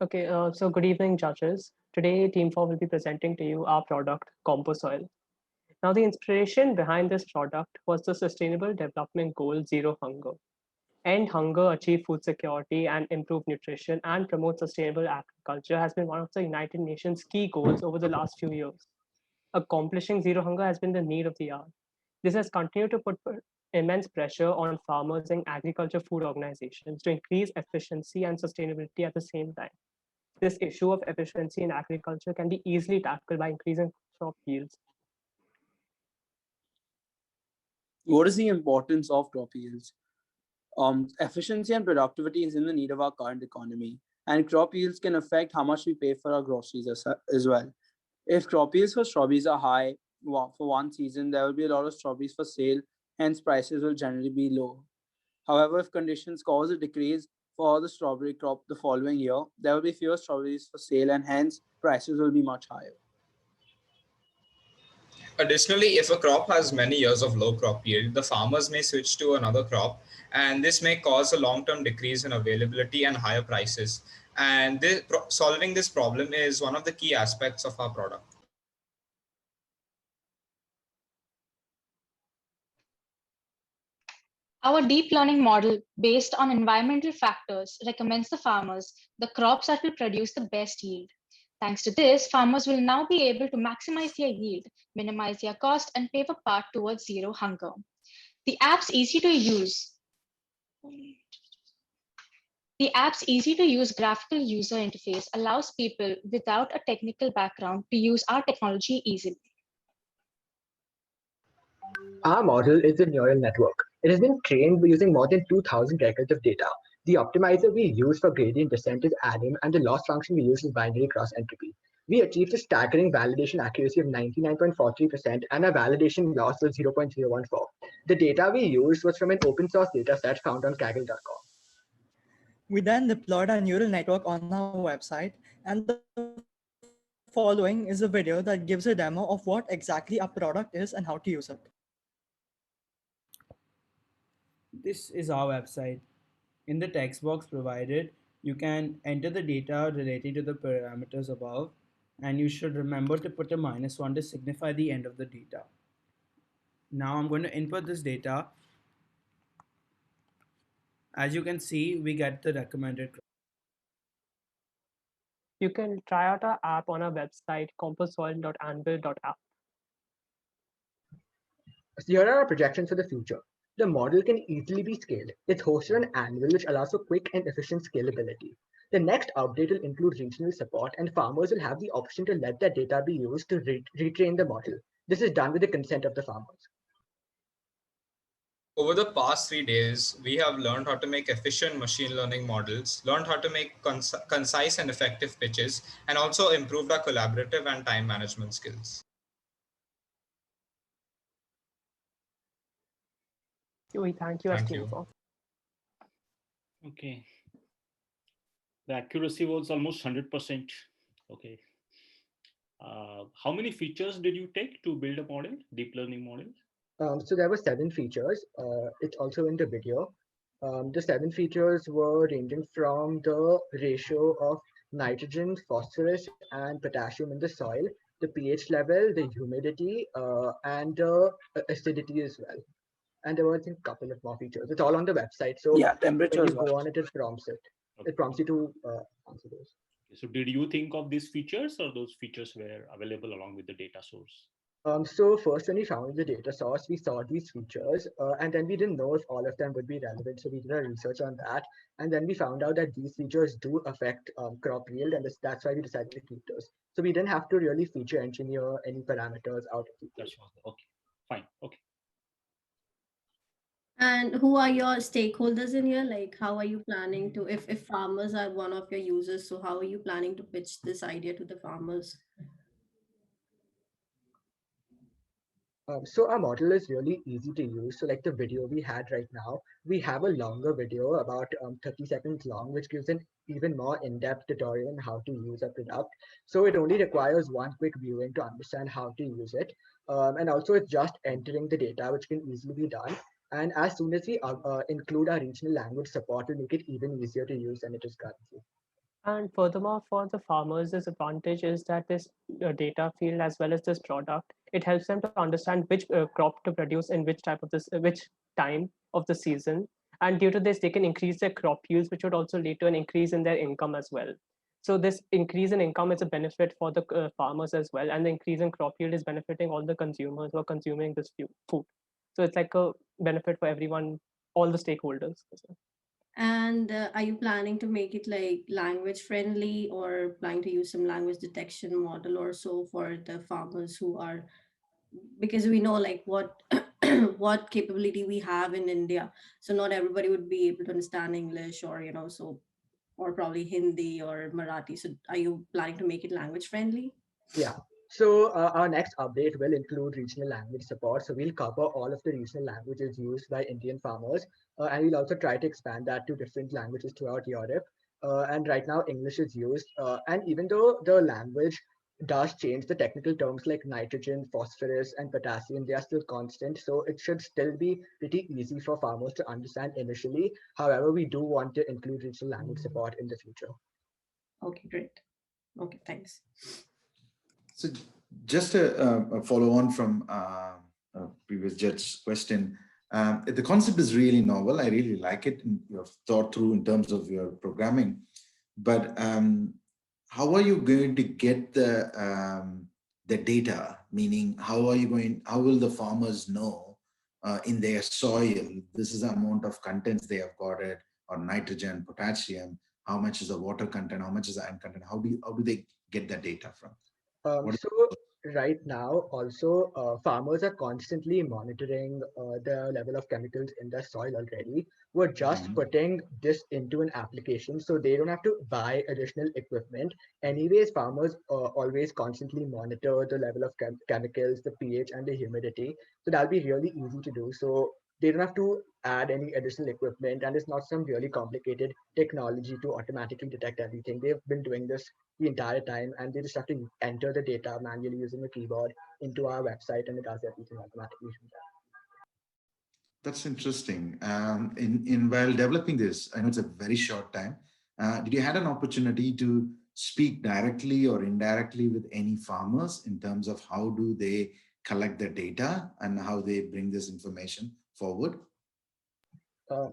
So good evening, judges. Today, Team 4 will be presenting to you our product, Composoil. Now, the inspiration behind this product was the Sustainable Development Goal Zero Hunger. End hunger, achieve food security, and improve nutrition, and promote sustainable agriculture has been one of the United Nations' key goals over the last few years. Accomplishing zero hunger has been the need of the hour. This has continued to put immense pressure on farmers and agriculture food organizations to increase efficiency and sustainability at the same time. This issue of efficiency in agriculture can be easily tackled by increasing crop yields. What is the importance of crop yields? Efficiency and productivity is in the need of our current economy, and crop yields can affect how much we pay for our groceries as well. If crop yields for strawberries are high for one season, there will be a lot of strawberries for sale, hence prices will generally be low. However, if conditions cause a decrease for the strawberry crop the following year, there will be fewer strawberries for sale, and hence prices will be much higher. Additionally, if a crop has many years of low crop yield, the farmers may switch to another crop, and this may cause a long-term decrease in availability and higher prices. And solving this problem is one of the key aspects of our product. Our deep learning model, based on environmental factors, recommends the farmers the crops that will produce the best yield. Thanks to this, farmers will now be able to maximize their yield, minimize their cost, and pave a path towards zero hunger. The app's easy to use. The app's easy-to-use graphical user interface allows people without a technical background to use our technology easily. Our model is a neural network. It has been trained using more than 2,000 records of data. The optimizer we use for gradient descent is ADAM, and the loss function we use is binary cross entropy. We achieved a staggering validation accuracy of 99.43% and a validation loss of 0.014. The data we used was from an open source dataset found on Kaggle.com. We then deployed our neural network on our website, and the following is a video that gives a demo of what exactly our product is and how to use it. This is our website. In the text box provided, you can enter the data related to the parameters above, and you should remember to put a -1 to signify the end of the data. Now I'm going to input this data. As you can see, we get the recommended crop. You can try out our app on our website, composoil.anvil.app. So here are our projections for the future. The model can easily be scaled. It's hosted on Anvil, which allows for quick and efficient scalability. The next update will include regional support, and farmers will have the option to let their data be used to retrain the model. This is done with the consent of the farmers. Over the past 3 days, we have learned how to make efficient machine learning models, learned how to make concise and effective pitches, and also improved our collaborative and time management skills. We thank you as Thank Team you. 4. Okay. The accuracy was almost 100%. Okay. How many features did you take to build a model, deep learning model? So there were 7 features. It's also in the video. The 7 features were ranging from the ratio of nitrogen, phosphorus, and potassium in the soil, the pH level, the humidity, and the acidity as well. And there were, I think, a couple of more features. It's all on the website. So Yeah, temperature when as you well. go on it, it prompts it. Okay. It prompts you to answer those. So did you think of these features, or those features were available along with the data source? So first, when we found the data source, we saw these features, and then we didn't know if all of them would be relevant. So we did our research on that, and then we found out that these features do affect crop yield, and that's why we decided to keep those. So we didn't have to really feature engineer any parameters out of these. That's okay. Fine. Okay. And who are your stakeholders in here? Like, how are you planning to, if farmers are one of your users, so how are you planning to pitch this idea to the farmers? So our model is really easy to use. So like the video we had right now, we have a longer video about 30 seconds long, which gives an even more in-depth tutorial on how to use a product. So it only requires one quick viewing to understand how to use it. And also it's just entering the data, which can easily be done. And as soon as we include our regional language support, we'll make it even easier to use than it is currently. And furthermore, for the farmers, this advantage is that this data field as well as this product, it helps them to understand which crop to produce in which type of this, which time of the season. And due to this, they can increase their crop yields, which would also lead to an increase in their income as well. So this increase in income is a benefit for the farmers as well, and the increase in crop yield is benefiting all the consumers who are consuming this food. So it's like a benefit for everyone, all the stakeholders. And are you planning to make it like language friendly, or planning to use some language detection model or so for the farmers who are, because we know like what what capability we have in India. So not everybody would be able to understand English, or so, or probably Hindi or Marathi. So are you planning to make it language friendly? Yeah. So our next update will include regional language support. So we'll cover all of the regional languages used by Indian farmers, and we'll also try to expand that to different languages throughout Europe. And right now, English is used. And even though the language does change, the technical terms like nitrogen, phosphorus, and potassium, they are still constant. So it should still be pretty easy for farmers to understand initially. However, we do want to include regional language support in the future. Okay, great. Okay, thanks. So just a follow on from previous judge's question. The concept is really novel. I really like it. And you have thought through in terms of your programming. But how are you going to get the data? Meaning, how will the farmers know in their soil, this is the amount of contents they have got it, or nitrogen, potassium, how much is the water content, how much is the iron content? How do they get that data from? So right now, also farmers are constantly monitoring the level of chemicals in the soil already. We're just putting this into an application, so they don't have to buy additional equipment. Anyways, farmers always constantly monitor the level of chemicals, the pH, and the humidity. So that'll be really easy to do. So they don't have to add any additional equipment, and it's not some really complicated technology to automatically detect everything. They've been doing this the entire time, and they just have to enter the data manually using a keyboard into our website, and it does everything automatically from there. That's interesting. In while developing this, I know it's a very short time. Did you had an opportunity to speak directly or indirectly with any farmers in terms of how do they collect the data and how they bring this information forward?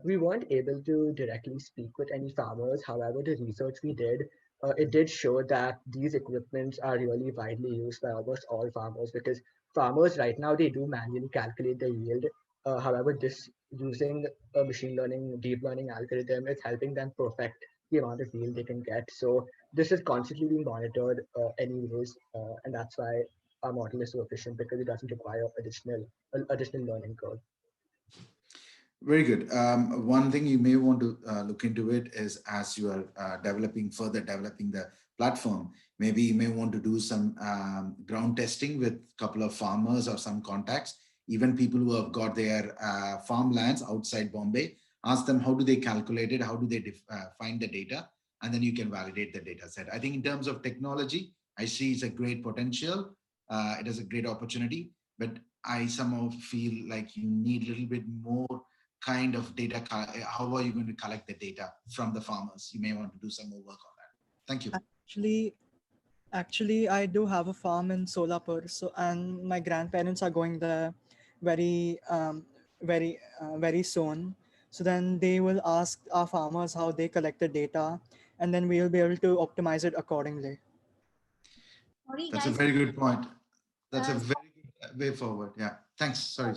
We weren't able to directly speak with any farmers. However, the research we did, it did show that these equipments are really widely used by almost all farmers, because farmers right now, they do manually calculate the yield. However, this using a machine learning, deep learning algorithm is helping them perfect the amount of yield they can get. So this is constantly being monitored anyways, and that's why our model is so efficient, because it doesn't require additional learning curve. Very good. One thing you may want to look into it is, as you are further developing the platform, maybe you may want to do some ground testing with a couple of farmers or some contacts, even people who have got their farmlands outside Bombay. Ask them, how do they calculate it? How do they find the data? And then you can validate the data set. I think in terms of technology, I see it's a great potential. It is a great opportunity, but I somehow feel like you need a little bit more kind of data. How are you going to collect the data from the farmers? You may want to do some more work on that. Thank you. Actually, I do have a farm in Solapur, and my grandparents are going there very soon. So then they will ask our farmers how they collect the data, and then we will be able to optimize it accordingly. That's a very good point. That's a very good way forward. Yeah. Thanks. Sorry.